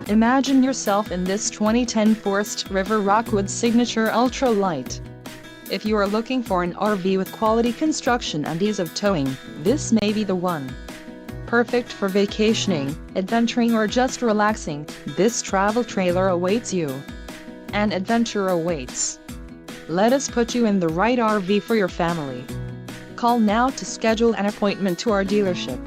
Imagine yourself in this 2010 Forest River Rockwood Signature Ultra Lite. If you are looking for an RV with quality construction and ease of towing, this may be the one. Perfect for vacationing, adventuring or just relaxing, this travel trailer awaits you. An adventure awaits. Let us put you in the right RV for your family. Call now to schedule an appointment to our dealership.